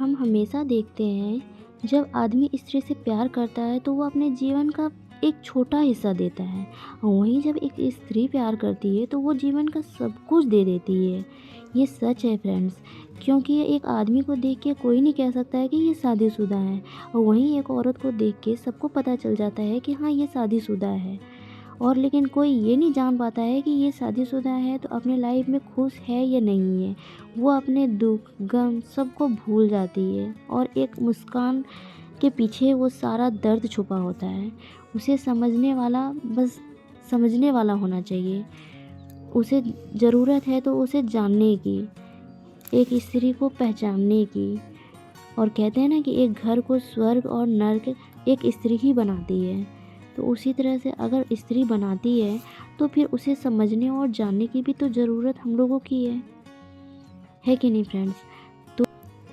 हम हमेशा देखते हैं जब आदमी स्त्री से प्यार करता है तो वो अपने जीवन का एक छोटा हिस्सा देता है, और वहीं जब एक स्त्री प्यार करती है तो वो जीवन का सब कुछ दे देती है। ये सच है फ्रेंड्स, क्योंकि एक आदमी को देख के कोई नहीं कह सकता है कि ये शादीशुदा है, और वहीं एक औरत को देख के सबको पता चल जाता है कि हाँ, ये शादीशुदा है। और लेकिन कोई ये नहीं जान पाता है कि ये शादीशुदा है तो अपने लाइफ में खुश है या नहीं है। वो अपने दुख गम सबको भूल जाती है, और एक मुस्कान के पीछे वो सारा दर्द छुपा होता है। उसे समझने वाला बस समझने वाला होना चाहिए। उसे ज़रूरत है तो उसे जानने की, एक स्त्री को पहचानने की। और कहते हैं ना कि एक घर को स्वर्ग और नर्क एक स्त्री ही बनाती है। तो उसी तरह से अगर स्त्री बनाती है तो फिर उसे समझने और जानने की भी तो ज़रूरत हम लोगों की है कि नहीं फ्रेंड्स।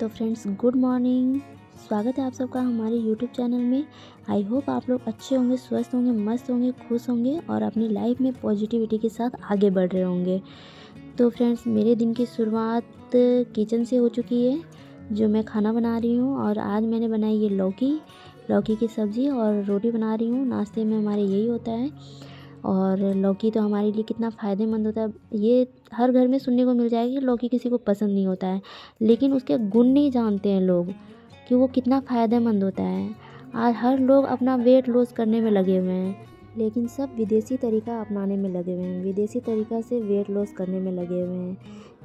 तो फ्रेंड्स, गुड मॉर्निंग, स्वागत है आप सबका हमारे यूट्यूब चैनल में। आई होप आप लोग अच्छे होंगे, स्वस्थ होंगे, मस्त होंगे, खुश होंगे और अपनी लाइफ में पॉजिटिविटी के साथ आगे बढ़ रहे होंगे। तो फ्रेंड्स, मेरे दिन की शुरुआत किचन से हो चुकी है, जो मैं खाना बना रही हूँ। और आज मैंने बनाई ये लौकी की सब्ज़ी और रोटी बना रही हूँ। नाश्ते में हमारे यही होता है। और लौकी तो हमारे लिए कितना फ़ायदेमंद होता है, ये हर घर में सुनने को मिल जाएगा कि लौकी किसी को पसंद नहीं होता है, लेकिन उसके गुण नहीं जानते हैं लोग कि वो कितना फ़ायदेमंद होता है। आज हर लोग अपना वेट लॉस करने में लगे हुए हैं, लेकिन सब विदेशी तरीका अपनाने में लगे हुए हैं, विदेशी तरीका से वेट लॉस करने में लगे हुए हैं।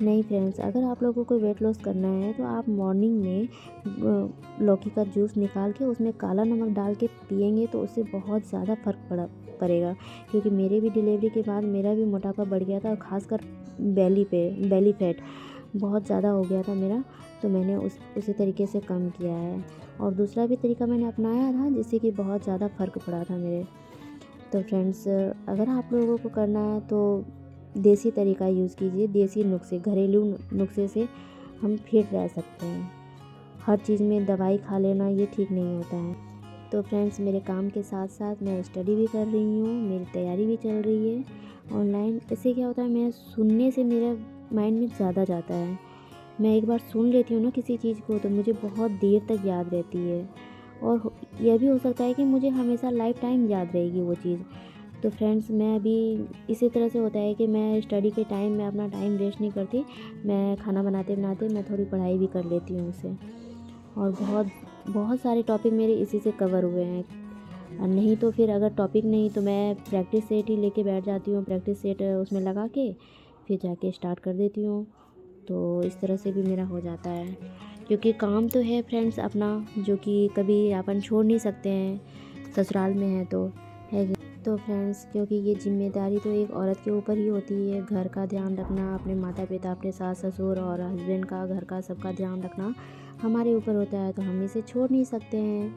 नहीं फ्रेंड्स, अगर आप लोगों को वेट लॉस करना है तो आप मॉर्निंग में लौकी का जूस निकाल के उसमें काला नमक डाल के पिएंगे तो उससे बहुत ज़्यादा फ़र्क पड़ेगा। क्योंकि मेरे भी डिलीवरी के बाद मेरा भी मोटापा बढ़ गया था, और ख़ासकर बेली फैट बहुत ज़्यादा हो गया था मेरा। तो मैंने उसी तरीके से कम किया है, और दूसरा भी तरीका मैंने अपनाया था जिससे कि बहुत ज़्यादा फ़र्क पड़ा था मेरे। तो फ्रेंड्स, अगर आप लोगों को करना है तो देसी तरीका यूज़ कीजिए, देसी नुस्खे, घरेलू नुस्खे से हम फिट रह सकते हैं। हर चीज़ में दवाई खा लेना ये ठीक नहीं होता है। तो फ्रेंड्स, मेरे काम के साथ साथ मैं स्टडी भी कर रही हूँ, मेरी तैयारी भी चल रही है ऑनलाइन। इससे क्या होता है, मैं सुनने से मेरा माइंड में ज़्यादा जाता है। मैं एक बार सुन लेती हूँ ना किसी चीज़ को तो मुझे बहुत देर तक याद रहती है, और यह भी हो सकता है कि मुझे हमेशा लाइफ टाइम याद रहेगी वो चीज़। तो फ्रेंड्स, मैं अभी इसी तरह से होता है कि मैं स्टडी के टाइम में अपना टाइम वेस्ट नहीं करती, मैं खाना बनाते बनाते मैं थोड़ी पढ़ाई भी कर लेती हूँ उससे। और बहुत बहुत सारे टॉपिक मेरे इसी से कवर हुए हैं। और नहीं तो फिर अगर टॉपिक नहीं तो मैं प्रैक्टिस सेट ही लेके बैठ जाती हूँ, प्रैक्टिस सेट उसमें लगा के फिर जाके स्टार्ट कर देती हूँ। तो इस तरह से भी मेरा हो जाता है, क्योंकि काम तो है फ्रेंड्स अपना, जो कि कभी अपन छोड़ नहीं सकते हैं, ससुराल में है तो है। तो फ्रेंड्स, क्योंकि ये जिम्मेदारी तो एक औरत के ऊपर ही होती है, घर का ध्यान रखना, अपने माता पिता, अपने सास ससुर और हस्बैंड का, घर का सबका ध्यान रखना हमारे ऊपर होता है। तो हम इसे छोड़ नहीं सकते हैं,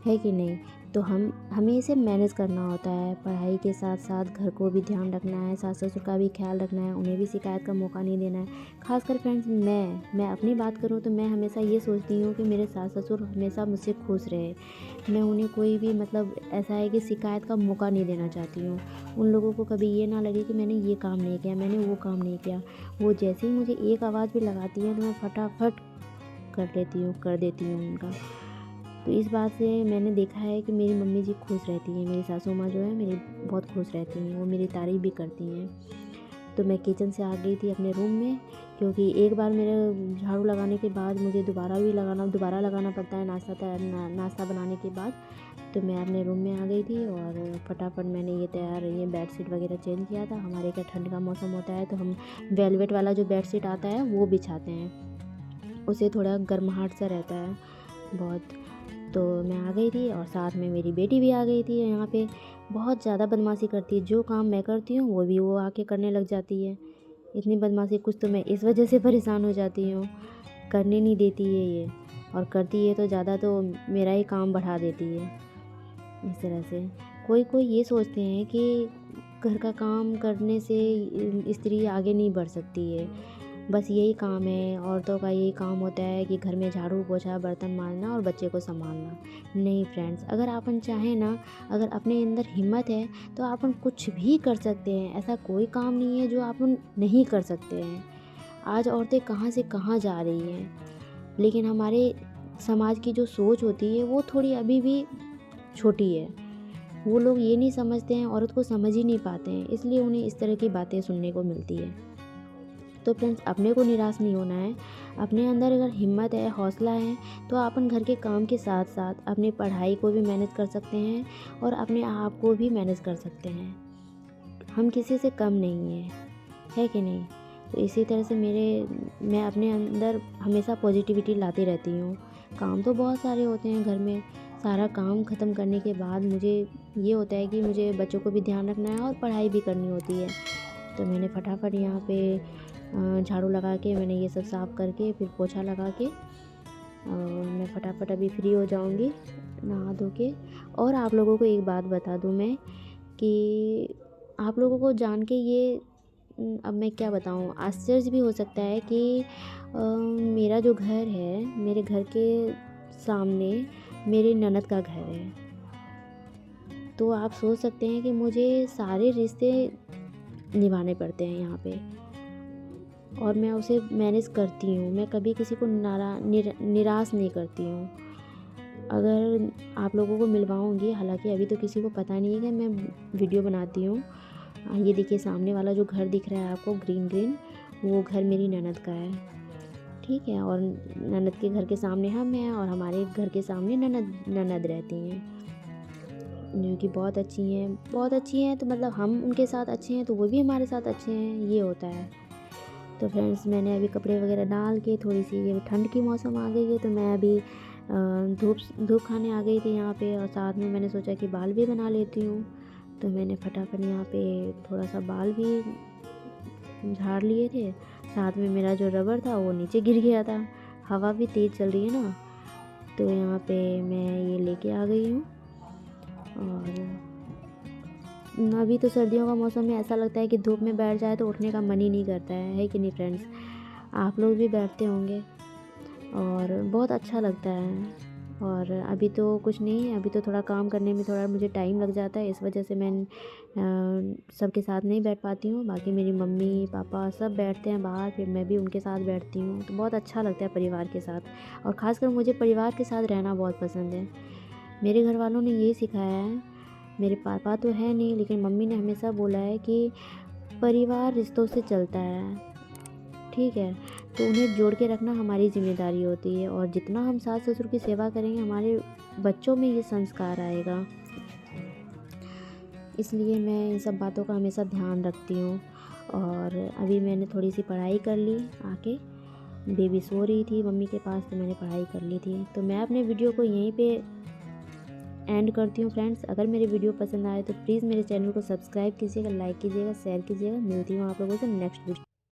है कि नहीं। तो हमें इसे मैनेज करना होता है, पढ़ाई के साथ साथ घर को भी ध्यान रखना है, सास ससुर का भी ख्याल रखना है, उन्हें भी शिकायत का मौका नहीं देना है। खासकर फ्रेंड्स, मैं अपनी बात करूँ तो मैं हमेशा ये सोचती हूँ कि मेरे सास ससुर हमेशा मुझसे खुश रहे। मैं उन्हें कोई भी मतलब ऐसा है कि शिकायत का मौका नहीं देना चाहती हूँ। उन लोगों को कभी ये ना लगे कि मैंने ये काम नहीं किया, मैंने वो काम नहीं किया। वो जैसे ही मुझे एक आवाज़ भी लगाती हैं तो मैं फटाफट कर देती हूँ उनका। तो इस बात से मैंने देखा है कि मेरी मम्मी जी खुश रहती हैं, मेरी सासू माँ जो है मेरी बहुत खुश रहती हैं, वो मेरी तारीफ़ भी करती हैं। तो मैं किचन से आ गई थी अपने रूम में, क्योंकि एक बार मेरे झाड़ू लगाने के बाद मुझे दोबारा लगाना पड़ता है नाश्ता बनाने के बाद। तो मैं अपने रूम में आ गई थी और फटाफट मैंने ये बेडशीट वगैरह चेंज किया था। हमारे क्या ठंड का मौसम होता है तो हम वेलवेट वाला जो बेडशीट आता है वो बिछाते हैं, उसे थोड़ा गर्माहट सा रहता है बहुत। तो मैं आ गई थी और साथ में मेरी बेटी भी आ गई थी। यहाँ पे बहुत ज़्यादा बदमाशी करती है, जो काम मैं करती हूँ वो भी वो आके करने लग जाती है। इतनी बदमाशी, कुछ तो मैं इस वजह से परेशान हो जाती हूँ, करने नहीं देती है ये, और करती है तो ज़्यादा तो मेरा ही काम बढ़ा देती है। इस तरह से कोई ये सोचते हैं कि घर का काम करने से स्त्री आगे नहीं बढ़ सकती है, बस यही काम है, औरतों का यही काम होता है कि घर में झाड़ू पोछा बर्तन मांजना और बच्चे को संभालना। नहीं फ्रेंड्स, अगर अपन चाहें ना, अगर अपने अंदर हिम्मत है तो अपन कुछ भी कर सकते हैं। ऐसा कोई काम नहीं है जो अपन नहीं कर सकते हैं। आज औरतें कहाँ से कहाँ जा रही हैं, लेकिन हमारे समाज की जो सोच होती है वो थोड़ी अभी भी छोटी है। वो लोग ये नहीं समझते हैं, औरत को समझ ही नहीं पाते हैं, इसलिए उन्हें इस तरह की बातें सुनने को मिलती है। तो फ्रेंड्स, अपने को निराश नहीं होना है। अपने अंदर अगर हिम्मत है, हौसला है, तो अपन घर के काम के साथ साथ अपनी पढ़ाई को भी मैनेज कर सकते हैं और अपने आप को भी मैनेज कर सकते हैं। हम किसी से कम नहीं हैं, है कि नहीं? तो इसी तरह से मैं अपने अंदर हमेशा पॉजिटिविटी लाती रहती हूँ। काम तो बहुत सारे होते हैं घर में, सारा काम ख़त्म करने के बाद मुझे ये होता है कि मुझे बच्चों को भी ध्यान रखना है और पढ़ाई भी करनी होती है। तो मैंने फटाफट यहाँ पे झाड़ू लगा के मैंने ये सब साफ़ करके फिर पोछा लगा के और मैं फटाफट अभी फ्री हो जाऊँगी नहा धो के। और आप लोगों को एक बात बता दूँ मैं कि आप लोगों को जान के ये अब मैं क्या बताऊँ, आश्चर्य भी हो सकता है कि मेरा जो घर है, मेरे घर के सामने मेरी ननद का घर है। तो आप सोच सकते हैं कि मुझे सारे रिश्ते निभाने पड़ते हैं यहाँ पे, और मैं उसे मैनेज करती हूँ। मैं कभी किसी को निराश नहीं करती हूँ। अगर आप लोगों को मिलवाऊँगी, हालांकि अभी तो किसी को पता नहीं है कि मैं वीडियो बनाती हूँ। ये देखिए सामने वाला जो घर दिख रहा है आपको ग्रीन, वो घर मेरी ननद का है, ठीक है। और ननद के घर के सामने हम हैं और हमारे घर के सामने ननद रहती हैं, जो कि बहुत अच्छी हैं। तो मतलब हम उनके साथ अच्छे हैं तो वो भी हमारे साथ अच्छे हैं, ये होता है। तो फ्रेंड्स, मैंने अभी कपड़े वगैरह डाल के, थोड़ी सी ये ठंड की मौसम आ गई है तो मैं अभी धूप खाने आ गई थी यहाँ पे, और साथ में मैंने सोचा कि बाल भी बना लेती हूँ। तो मैंने फटाफट यहाँ पे थोड़ा सा बाल भी झाड़ लिए थे। साथ में मेरा जो रबर था वो नीचे गिर गया था, हवा भी तेज़ चल रही है ना, तो यहाँ पे मैं ये लेके आ गई हूँ। और अभी तो सर्दियों का मौसम में ऐसा लगता है कि धूप में बैठ जाए तो उठने का मन ही नहीं करता है कि नहीं फ्रेंड्स? आप लोग भी बैठते होंगे और बहुत अच्छा लगता है। और अभी तो कुछ नहीं है, अभी तो थोड़ा काम करने में थोड़ा मुझे टाइम लग जाता है, इस वजह से मैं सबके साथ नहीं बैठ पाती हूँ। बाकी मेरी मम्मी पापा सब बैठते हैं बाहर, फिर मैं भी उनके साथ बैठती हूँ, तो बहुत अच्छा लगता है परिवार के साथ। और ख़ासकर मुझे परिवार के साथ रहना बहुत पसंद है। मेरे घर वालों ने यही सिखाया है। मेरे पापा तो है नहीं, लेकिन मम्मी ने हमेशा बोला है कि परिवार रिश्तों से चलता है, ठीक है। तो उन्हें जोड़ के रखना हमारी जिम्मेदारी होती है, और जितना हम सास ससुर की सेवा करेंगे हमारे बच्चों में ये संस्कार आएगा। इसलिए मैं इन सब बातों का हमेशा ध्यान रखती हूँ। और अभी मैंने थोड़ी सी पढ़ाई कर ली आके, बेबी सो रही थी मम्मी के पास तो मैंने पढ़ाई कर ली थी। तो मैं अपने वीडियो को यहीं पे एंड करती हूँ फ्रेंड्स। अगर मेरी वीडियो पसंद आए तो प्लीज़ मेरे चैनल को सब्सक्राइब कीजिएगा, लाइक कीजिएगा, शेयर कीजिएगा। मिलती हूँ आप लोगों से नेक्स्ट वीडियो।